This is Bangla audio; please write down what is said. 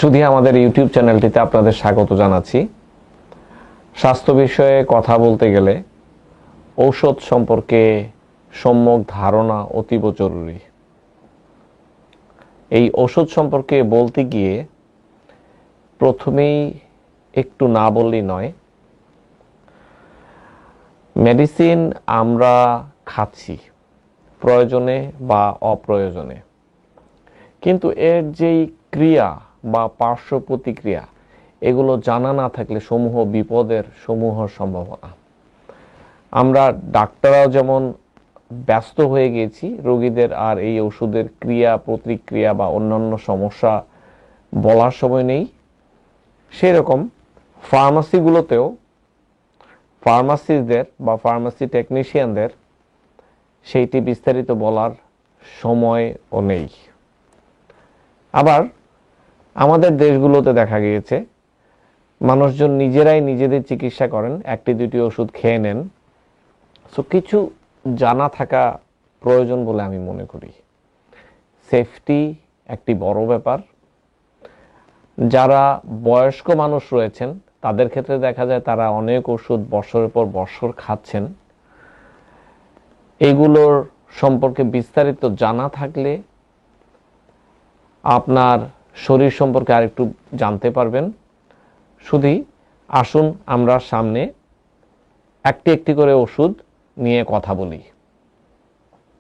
শুধু আমাদের ইউটিউব চ্যানেলটিতে আপনাদের স্বাগত জানাচ্ছি। স্বাস্থ্য বিষয়ে কথা বলতে গেলে ঔষধ সম্পর্কে সম্যক ধারণা অতীব জরুরি। এই ঔষধ সম্পর্কে বলতে গিয়ে প্রথমেই একটু না বললেই নয়। মেডিসিন আমরা খাচ্ছি প্রয়োজনে বা অপ্রয়োজনে, কিন্তু এর যেই ক্রিয়া বা পার্শ্ব প্রতিক্রিয়া এগুলো জানা না থাকলে সমূহ বিপদের সমূহ সম্ভাবনা। আমরা ডাক্তাররাও যেমন ব্যস্ত হয়ে গেছি, রোগীদের আর এই ওষুধের ক্রিয়া প্রতিক্রিয়া বা অন্যান্য সমস্যা বলার সময় নেই। সেরকম ফার্মাসিগুলোতেও ফার্মাসিস্টদের বা ফার্মাসি টেকনিশিয়ানদের সেইটি বিস্তারিত বলার সময়ও নেই। আবার আমাদের দেশগুলোতে দেখা গিয়েছে মানুষজন নিজেরাই নিজেদের চিকিৎসা করেন, একটি দুটি ওষুধ খেয়ে নেন। সো কিছু জানা থাকা প্রয়োজন বলে আমি মনে করি। সেফটি একটি বড় ব্যাপার। যারা বয়স্ক মানুষ রয়েছেন তাদের ক্ষেত্রে দেখা যায় তারা অনেক ওষুধ বছরের পর বছর খাচ্ছেন। এগুলোর সম্পর্কে বিস্তারিত জানা থাকলে আপনার শরীর সম্পর্কে আরেকটু জানতে পারবেন। শুধু আসুন আমরা সামনে একটি একটি করে ওষুধ নিয়ে কথা বলি।